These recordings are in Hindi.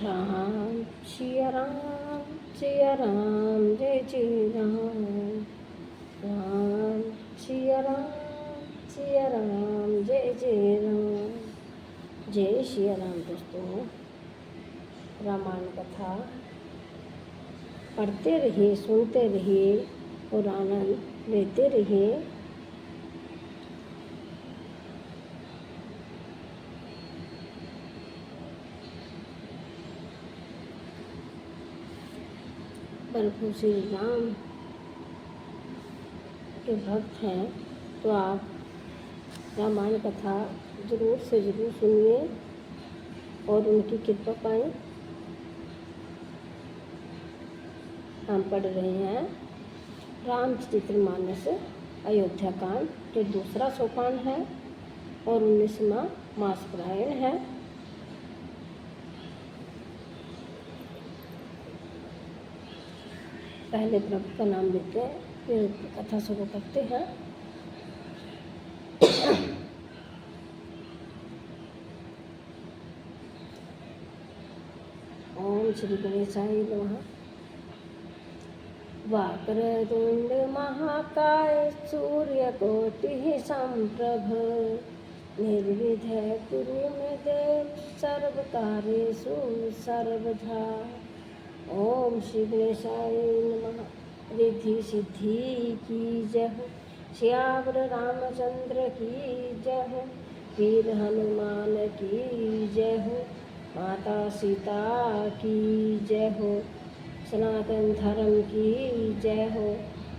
राम सिया राम सिया राम जय जय राम। राम सिया राम जय जय राम। जय सिया राम। दोस्तों, रामायण कथा पढ़ते रहिए, सुनते रहिए और आनंद लेते रहिए। प्रभु श्री राम के भक्त हैं तो आप रामायण कथा जरूर से जरूर सुनिए और उनकी कृपा पाएं। हम पढ़ रहे हैं रामचरितमानस अयोध्या कांड जो दूसरा सोपान है और 19वां मास पारायण है। पहले प्रभु का नाम लेते हैं, फिर कथा शुरू करते हैं। ओम श्री गणेशाय नमः। वक्रतुंड महाकाय सूर्यकोटि समप्रभ निर्विघ्नं कुरु मे देव सर्वकार्येषु सर्वदा। ओम श्री गणेशाय नमः। रिद्धि सिद्धि की जय, श्यावर रामचंद्र की जय, वीर हनुमान की जय हो, माता सीता की जय हो, सनातन धर्म की जय हो,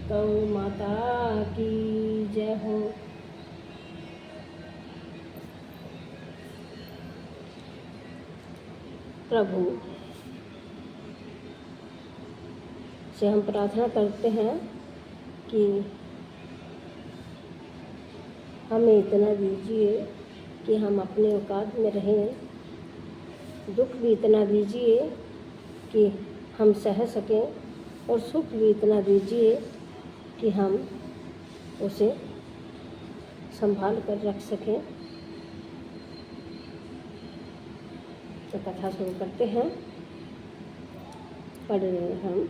गौ माता की जय हो। प्रभु से हम प्रार्थना करते हैं कि हमें इतना दीजिए कि हम अपने औकात में रहें, दुख भी इतना दीजिए कि हम सह सकें और सुख भी इतना दीजिए कि हम उसे संभाल कर रख सकें। तो कथा शुरू करते हैं। पढ़ रहे हैं हम।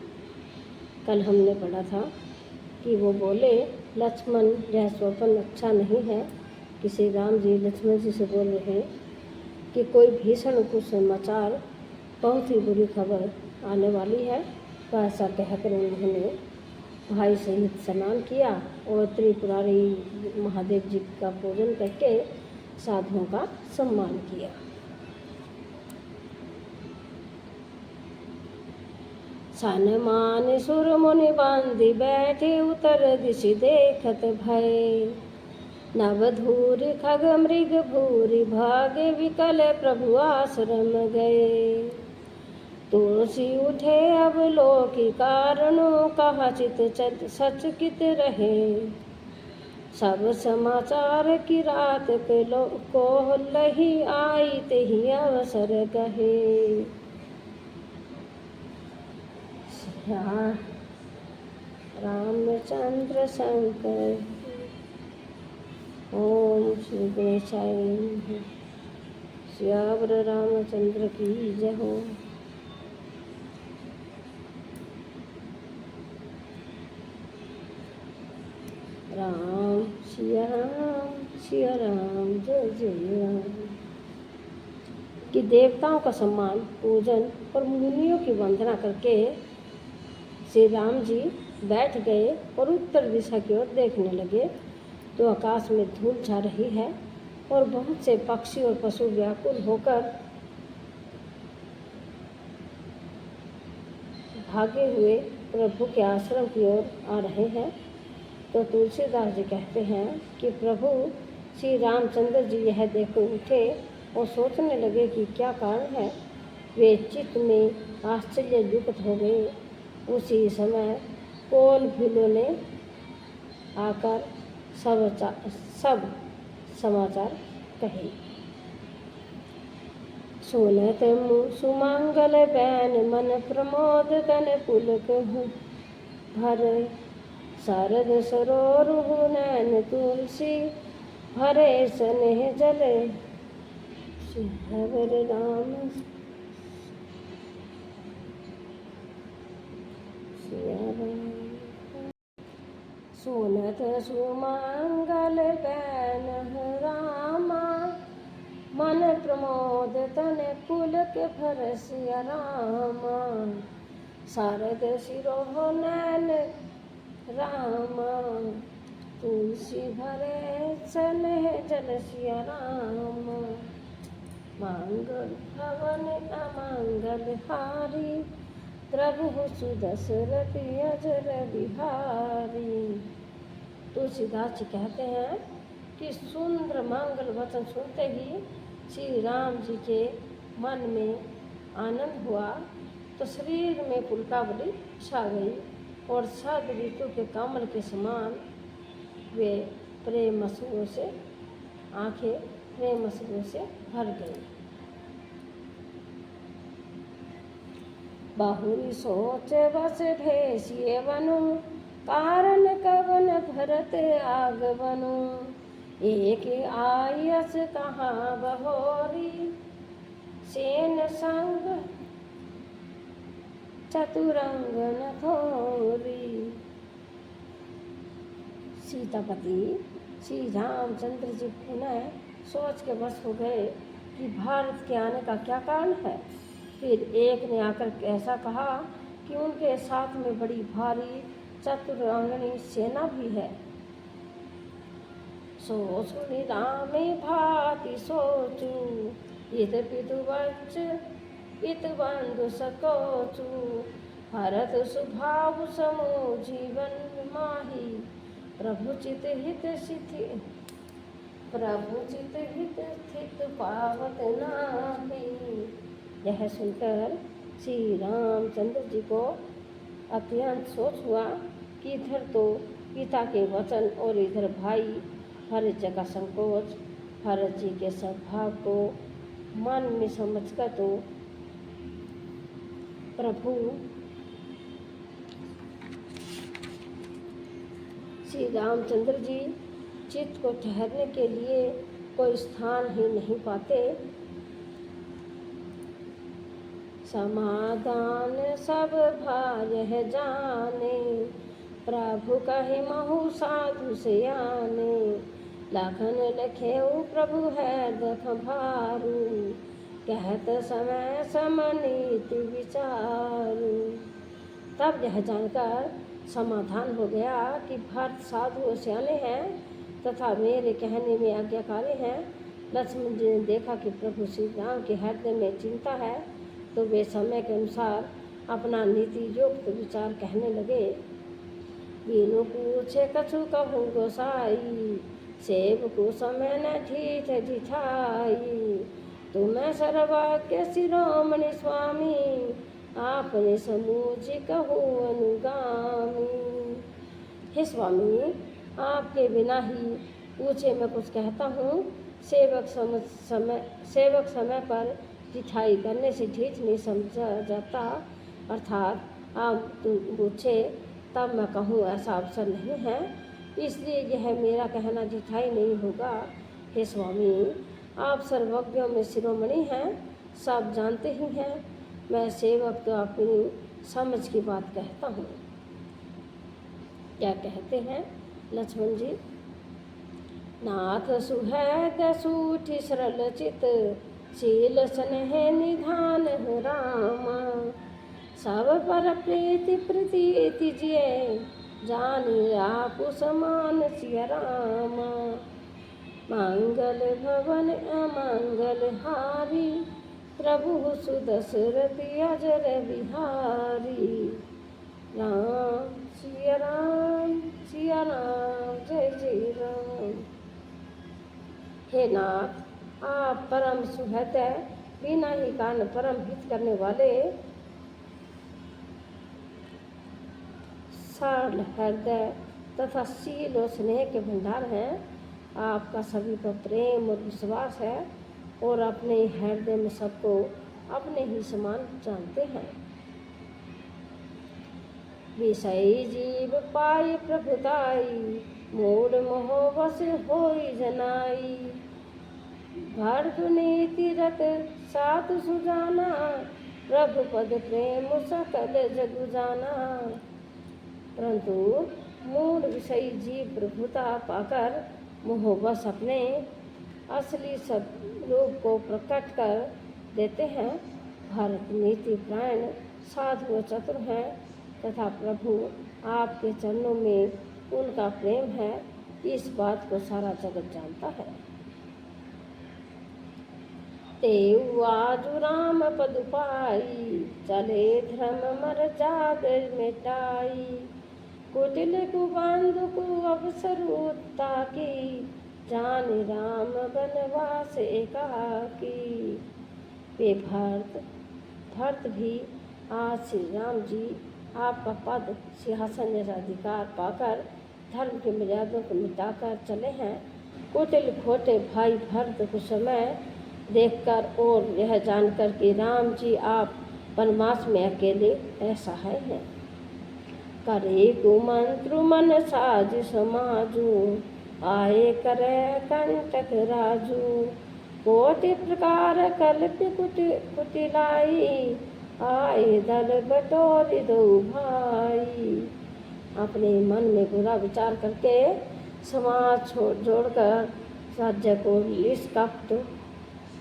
कल हमने पढ़ा था कि वो बोले, लक्ष्मण यह स्वप्न अच्छा नहीं है। कि श्री राम जी लक्ष्मण जी से बोल रहे कि कोई भीषण कुछ समाचार, बहुत ही बुरी खबर आने वाली है। तो ऐसा कहकर उन्होंने भाई सहित स्नान किया और त्रिपुरारी महादेव जी का पूजन करके साधुओं का सम्मान किया। सनमान सुर मुनि बांधि बैठे, उतर दिशि देखत भय। नवधूर खग मृग भूरि भागे, विकल प्रभु आश्रम गए। तुलसी उठे अब लोकी कारणों, कहा चित सचकित रहे। सब समाचार की रात को लही, आई तेहि अवसर कहे। रामचंद्र शंकर। ओम श्री गणेशाय नमः। श्यावर रामचंद्र की जय हो। राम सिया राम जय जय राम। कि देवताओं का सम्मान, पूजन और मुनियों की वंदना करके श्री राम जी बैठ गए और उत्तर दिशा की ओर देखने लगे। तो आकाश में धूल छा रही है और बहुत से पक्षी और पशु व्याकुल होकर भागे हुए प्रभु के आश्रम की ओर आ रहे हैं। तो तुलसीदास जी कहते हैं कि प्रभु श्री रामचंद्र जी यह देखो उठे और सोचने लगे कि क्या कारण है। वे चित्त में आश्चर्य युक्त हो गए। उसी समय कोल भीलों ने आकर सब समाचार कहे। सुनत सुमंगल बैन, मन प्रमोद तन पुलक भर। शरद सरोरुह नैन तुलसी, भरे स्नेह जले। श्यावर राम सुनत सुमंगल बैन रामा, मन प्रमोद तन पुलक भरसिया रामा। शारद शिरोह नैन रामा, तुलसी भरे स्नेह जल सिया रामा। मंगल भवन अमंगल हारी, प्रभु सुदशरथ अजर बिहारी। तुलसीदास जी कहते हैं कि सुंदर मंगल वचन सुनते ही श्री राम जी के मन में आनंद हुआ, तो शरीर में पुलकावली छा गई और शरद ऋतु के कमल के समान वे प्रेम अश्रुओं से आंखें प्रेम अश्रुओं से भर गई। बहुरी सोच बस भेषिए बनु, कारण कवन भरत आगमनु। एक आयस कहाँ बहोरी, सेन संग चतुरंगन थोरी। सीतापति श्री रामचंद्र जी पुनः सोच के वश हो गए कि भारत के आने का क्या कारण है। फिर एक ने आकर ऐसा कहा कि उनके साथ में बड़ी भारी चतुरंगनी सेना भी है। सो सुनि रामे भाति सोचू, इत पितु वच इत बंधु सकोचू। भरत स्वभाव समो जीवन माही, प्रभु चित हित स्थित पावत नाही। यह सुनकर श्री रामचंद्र जी को अत्यंत सोच हुआ कि इधर तो पिता के वचन और इधर भाई भरत जी का संकोच, भरत जी के स्वभाव को मन में समझकर तो प्रभु श्री रामचंद्र जी चित्त को ठहरने के लिए कोई स्थान ही नहीं पाते। समाधान सब भाय जाने, प्रभु कहे महु साधु सयाने। लखन लखेऊ प्रभु है दख भारू, कहत समय समनीति विचारू। तब यह जानकर समाधान हो गया कि भरत साधु सयाने हैं तथा मेरे कहने में आज्ञाकारी हैं। लक्ष्मण जी ने देखा कि प्रभु श्री राम के हृदय में चिंता है, तो वे समय के अनुसार अपना नीति युक्त विचार कहने लगे। बीनु पूछे कछु कहूँ गोसाई, सेव को समय न ठीक जिठाई। तुम्हें सर्वज्ञ शिरोमणि स्वामी, आपने समूझ कहूँ अनुगामी। हे स्वामी, आपके बिना ही पूछे मैं कुछ कहता हूँ। सेवक समय पर जिठाई करने से ठीक नहीं समझा जाता, अर्थात आप पूछे तब मैं कहूँ ऐसा अवसर नहीं है, इसलिए यह मेरा कहना जिठाई नहीं होगा। हे स्वामी, आप सर्वज्ञों में शिरोमणि हैं, सब जानते ही हैं। मैं सेवक तो अपनी समझ की बात कहता हूँ। क्या कहते हैं लक्ष्मण जी? नाथ सुहृद सूठि सरल चित, शील स्नेह निधान रामा। सब पर प्रीति प्रीति जिये, जान आप समान सिया रामा। मंगल भवन अमंगल हारी, प्रभु सुदशरथ अजर बिहारी। राम सिया राम जय जय राम। हे नाथ, आप परम सुहृद, बिना ही कारण परम हित करने वाले, सरल हृदय तथा शील और स्नेह के भंडार हैं। आपका सभी पर प्रेम और विश्वास है और अपने हृदय में सबको अपने ही समान जानते हैं। विषयी जीव पाई प्रभुताई, मूड मोह वश होई जनाई। भरत नीति रत साधु सुजाना, प्रभु पद प्रेम सकल जग जाना। परंतु मूल विषयी जीव प्रभुता पाकर मोहवश अपने असली स्वरूप को प्रकट कर देते हैं। भरत नीति प्राण साधु व चतुर हैं तथा प्रभु आपके चरणों में उनका प्रेम है, इस बात को सारा जगत जानता है। तेऊ आजु राम पद पाई, चले धर्म मर जाग मिटाई। कुटिल कुबंधु को अवसर ताकी, जाने राम बनवास एकाकी। वे भरत भी आज श्री राम जी आपका पद सिंहासन जैसा अधिकार पाकर धर्म की मर्यादा को मिटाकर चले हैं। कुटिल खोटे भाई भरत को समय देखकर और यह जानकर कि राम जी आप वनवास में अकेले असहाय हैं, करे कुमंत्रु मन साज समाजू, आए करे कंटक राजू। कोटि प्रकार कल्प कुटिलाई, आए दल बटोरी दो भाई। अपने मन में बुरा विचार करके समाज जोड़कर राज्य को निष्कपट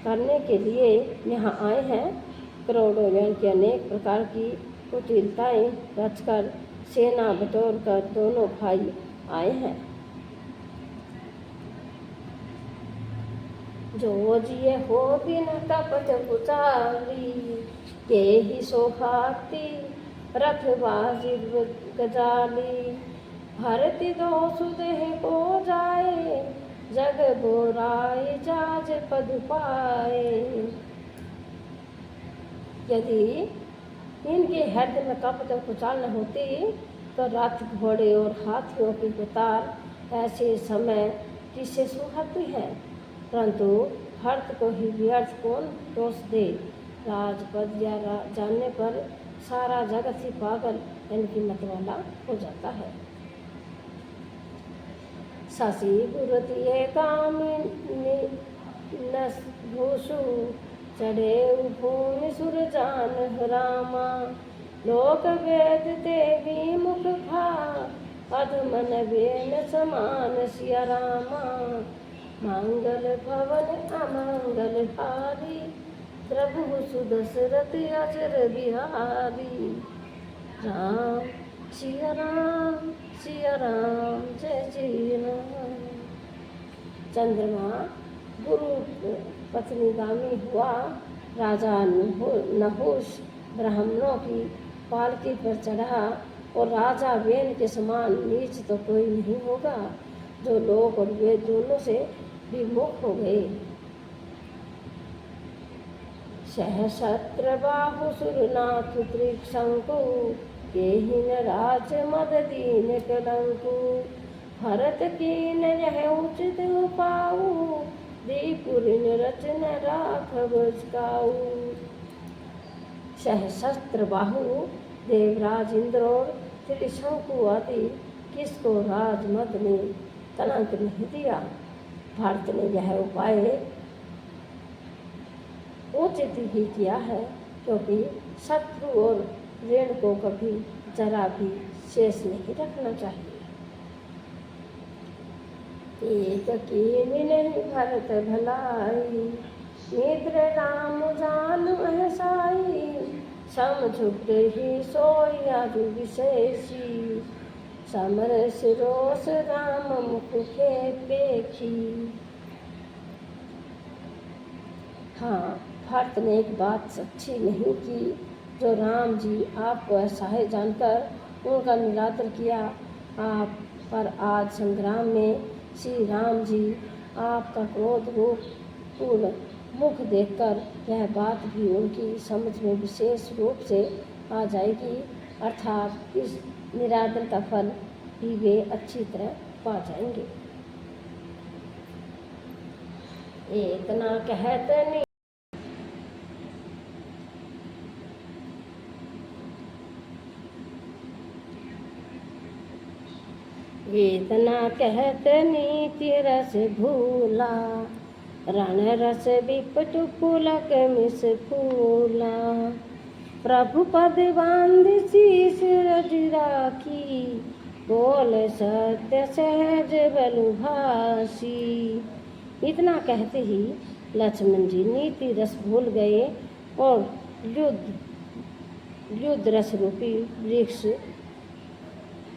करने के लिए यहाँ आए हैं। करोड़ों जन की अनेक प्रकार की कुटिलताएं रचकर सेना बटोर कर दोनों भाई आए हैं। जो जिये हो बिन कपट पुचारी, के ही शोभाती रथबाजी गजाली। भरती दो सुदेह को जाए, जग बोराए जाज पद पाए। यदि इनके हृदय में कपट और कुचाल न होती तो रथ घोड़े और हाथियों की कतार ऐसे समय किसे सुहाती है। परंतु भरत को ही व्यर्थ कौन दोष दे। राजपद या जानने पर सारा जगत ही पागल इनकी मतवाला हो जाता है। शशि गुरुति कामिनी भूषु, चढ़े भूमि सुर जान रामा। लोक वेद देवी मुख भा, अधमन बेन समान सिया रामा। मंगल भवन अमंगल हारी, प्रभु सुदशरथ अजर बिहारी। राम सिया राम जय जय राम। चंद्रमा गुरु पत्नीगामी हुआ। राजा नहुष ब्राह्मणों की पालकी पर चढ़ा और राजा वेन के समान नीच तो कोई नहीं होगा। जो लोग और वे दोनों से विमुख हो गए। सहस्त्र बाहु सुरनाथ त्रिशंकु, केहिन राज मद दीन कलंकु। भरत कीन यह उचित पाऊ, दीपुरिन रचन राघव काऊ। सहस्त्र बाहु देवराज इंद्र और त्रिशंकु आदि किसको राजमद ने कलंक नहीं दिया। भारत ने यह उपाय उचित ही किया है, क्योंकि शत्रु और ऋण को कभी जरा भी शेष नहीं रखना चाहिए। एक कीनी नहीं भरत भलाई, निद्र राम जान महसाई। समझुक ही सोई आजु विशेषी, समर सिरोस राम मुख के देखी। हाँ, भरत ने एक बात सच्ची नहीं की, जो राम जी आपको असहाय जानकर उनका निरादर किया। आप पर आज संग्राम में श्री राम जी आपका क्रोध रूप पूर्ण मुख देखकर यह बात भी उनकी समझ में विशेष रूप से आ जाएगी, अर्थात इस निरादर का फल भी वे अच्छी तरह पा जाएंगे। एक ना कहते नहीं वेदना कहत नीति रस भूला, रण रस विपट पुलक मिस फूला। प्रभु पद बांध शीस रज राखी, बोल सत्य सहज बलु भासी। इतना कहते ही लक्ष्मण जी नीति रस भूल गए और युद्ध रस रूपी वृक्ष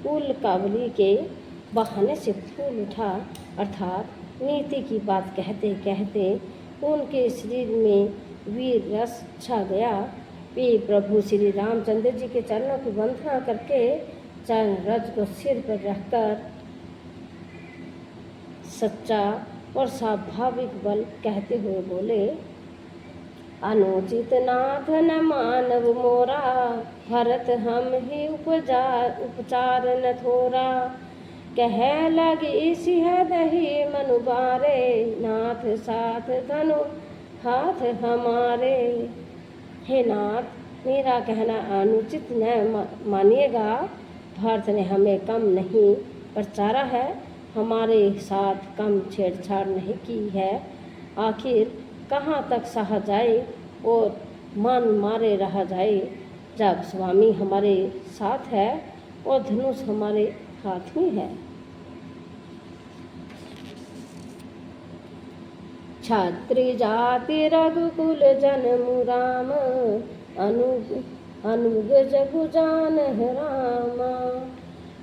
उल्कावली के बहाने से फूल उठा, अर्थात नीति की बात कहते कहते उनके शरीर में वीर रस छा गया। वे प्रभु श्री रामचंद्र जी के चरणों की वंदना करके चरण रज को सिर पर रखकर सच्चा और स्वाभाविक बल कहते हुए बोले, अनुचित नाथ न मानव मोरा, भरत हम ही उपचार न थोरा। कह लगी सिंह दही मनु बारे, नाथ साथ धनु हाथ हमारे। हे नाथ, मेरा कहना अनुचित न मानिएगा। भरत ने हमें कम नहीं प्रचारा है, हमारे साथ कम छेड़छाड़ नहीं की है। आखिर कहाँ तक सहा जाए और मन मारे रहा जाए, जब स्वामी हमारे साथ है और धनुष हमारे हाथ में है। क्षत्रिय जाति रघुकुल जन्म राम, अनुग जगु जान रामा।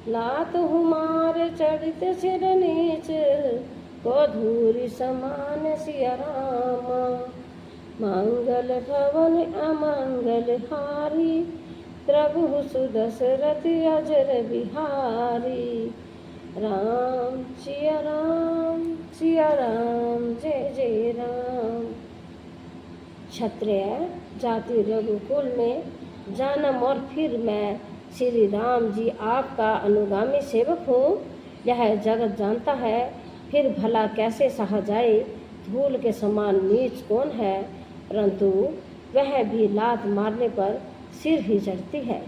लात हुमार चढ़ित सिर नीच, को धूरी समान सिया रामा। मंगल भवन अमंगल हारी, प्रभु सुदशरथ अजर बिहारी। राम सिया राम जय जय राम। क्षत्रिय जाति रघुकुल में जन्म और फिर मैं श्री राम जी आपका अनुगामी सेवक हूँ, यह जगत जानता है। फिर भला कैसे सहा जाए, धूल के समान नीच कौन है, परंतु वह भी लात मारने पर सिर ही चढ़ती है।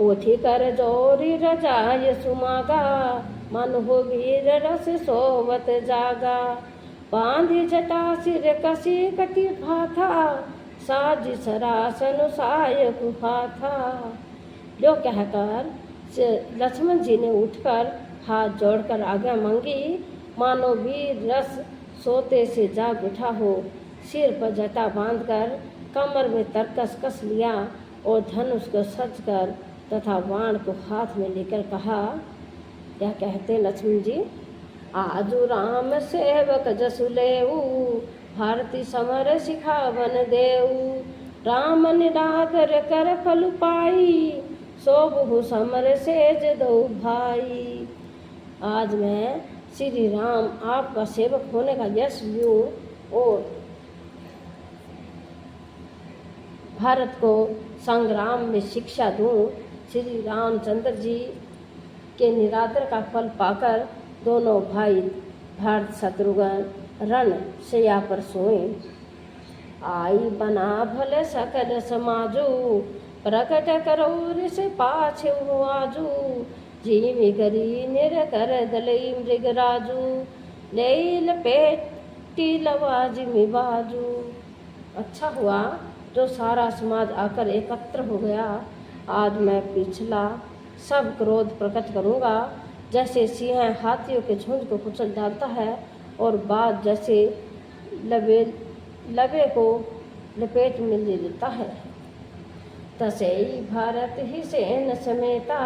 उठी कर जोरी रजाय सुमागा, मन हो वीर रस सोवत जागा। बांधी जटा सिर कसी कटी भाथा, साज सरासन सायक हाथा। जो कहकर लक्ष्मण जी ने उठकर हाथ जोड़कर आज्ञा मांगी, मानो वीर रस सोते से जाग उठा हो। सिर पर जटा बांधकर कमर में तरकस कस लिया और धनुष को सज कर तथा बाण को हाथ में लेकर कहा, क्या कहते लक्ष्मण जी, आजु राम सेवक जसु लेऊ, भारती समर सिखावन देऊ। राम निरादर कर फल पाई, सोबहु समर सेज दो भाई। आज मैं श्री राम आपका सेवक होने का यश लूं और भारत को संग्राम में शिक्षा दूं। श्री रामचंद्र जी के निरादर का फल पाकर दोनों भाई भरत शत्रुघ्न रण शैया पर सोए। आई बना भले सकल समाजू, प्रकट करो से पाछे आजू। जीवी करी निरकर दलई मृगराजू, ले लपेटी लवाजी में बाजू। अच्छा हुआ जो सारा समाज आकर एकत्र हो गया। आज मैं पिछला सब क्रोध प्रकट करूँगा, जैसे सिंह हाथियों के झुंड को कुचल डालता है और बाज जैसे लबे को लपेट में ले लेता है। तसई भारत ही सेन समेता,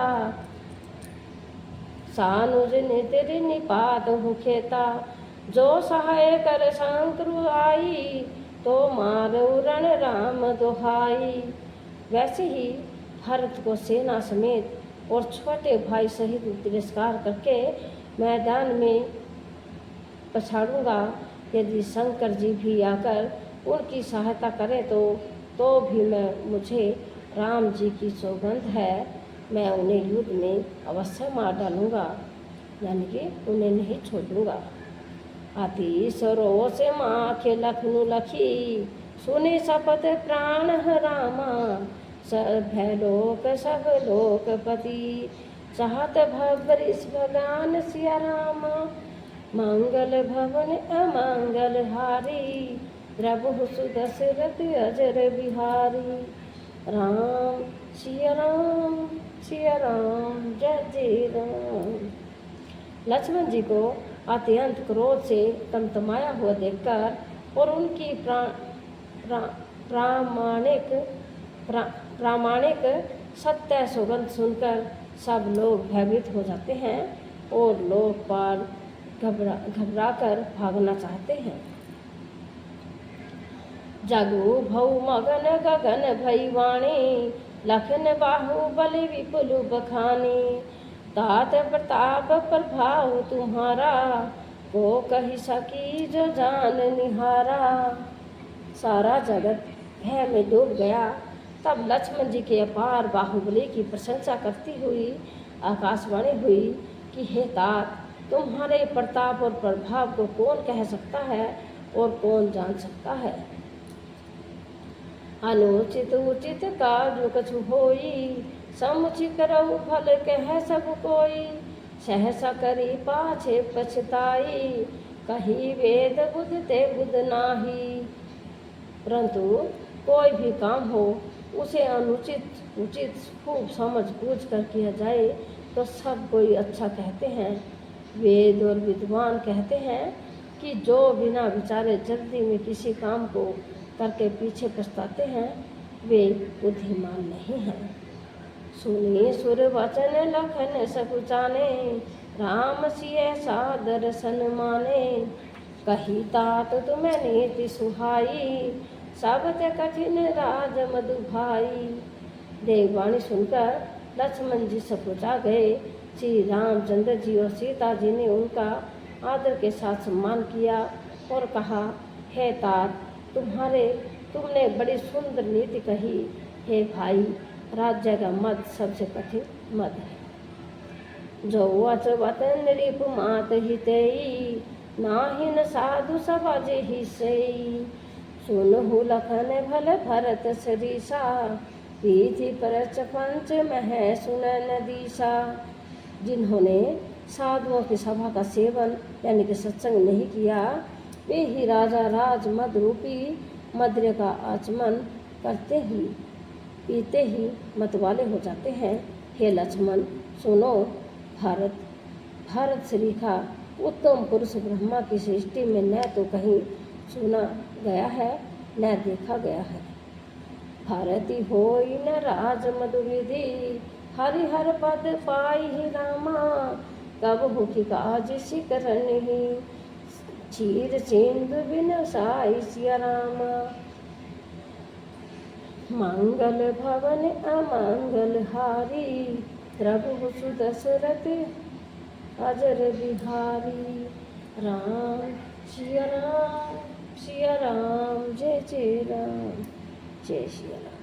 सानुज नितिर निपात हुखेता। जो सहाय कर शंक्रु आई, तो मारो रण राम दुहाई। वैसे ही भारत को सेना समेत और छोटे भाई सहित तिरस्कार करके मैदान में पछाड़ूंगा। यदि शंकर जी भी आकर उनकी सहायता करें तो भी मुझे राम जी की सौगंध है, मैं उन्हें युद्ध में अवश्य मार डालूंगा, यानी कि उन्हें नहीं छोड़ूंगा। अति सरो से माखे लखनु लखी, सुने शपथ प्राण रामा। सभय सब लोकपति, चाहत भवरिस भगवान सिया रामा। मंगल भवन अमंगल हारी, द्रवहु सुदशरथ अजर बिहारी। राम सिया राम सिया राम जय जय राम। लक्ष्मण जी को अत्यंत क्रोध से तमतमाया हुआ देखकर और उनकी प्रामाणिक सत्य सुगंध सुनकर सब लोग भयभीत हो जाते हैं और लोकपाल घबरा कर भागना चाहते हैं। जगु भऊ मगन गगन भई वाणी, लखन बाहुबल विपुल बखानी। तात प्रताप प्रभाव तुम्हारा, को कही सकी जो जान निहारा। सारा जगत भय में डूब गया। तब लक्ष्मण जी के अपार बाहुबली की प्रशंसा करती हुई आकाशवाणी हुई कि हे तात, तुम्हारे प्रताप और प्रभाव को कौन कह सकता है और कौन जान सकता है। अनुचित उचित कार्य कछु होई, समुचित करऊ फल कह सब कोई। सहसा करी पाछे पछताई, कही वेद बुध ते बुध नाही। परंतु कोई भी काम हो उसे अनुचित उचित खूब समझ बूझ कर किया जाए तो सब कोई अच्छा कहते हैं। वेद और विद्वान कहते हैं कि जो बिना विचारे जल्दी में किसी काम को करके पीछे पछताते हैं वे बुद्धिमान नहीं हैं। सुनी सुर वचन लखन सकुचाने, राम सिय सादर सन माने। कही तात तुम्हें नीति सुहाई, सबत कठिन राज मधु भाई। देववाणी सुनकर लक्ष्मण जी सकुचा गए। श्री रामचंद्र जी और सीता जी ने उनका आदर के साथ सम्मान किया और कहा, हे तात, तुमने बड़ी सुंदर नीति कही। हे भाई, राज्य का मद सबसे कठिन मद है। जो वच वतन रिपु मात हितेई, नाहिन साधु सभा जेहि सई। सुनहु लखन भल भरत सरीसा, पीथि परच पंच मह सुनन दीसा। जिन्होंने साधुओं की सभा का सेवन यानी कि सत्संग नहीं किया, वे ही राजा राज मद रूपी मद्य का आचमन करते ही पीते ही मतवाले हो जाते हैं। हे लक्ष्मण, सुनो, भारत श्रीखा उत्तम पुरुष ब्रह्मा की सृष्टि में न तो कहीं सुना गया है न देखा गया है। भारती होई न राज मधु विधि, हरिहर पद पाई ही रामा। कब हो कि काज शिकरन ही, चीर सिंधु बिन साई सिया रामा। मंगल भवन अमंगल हारी, प्रभु सुदशरथ अजर बिहारी। राम सिया राम जय जय राम जय सिया राम।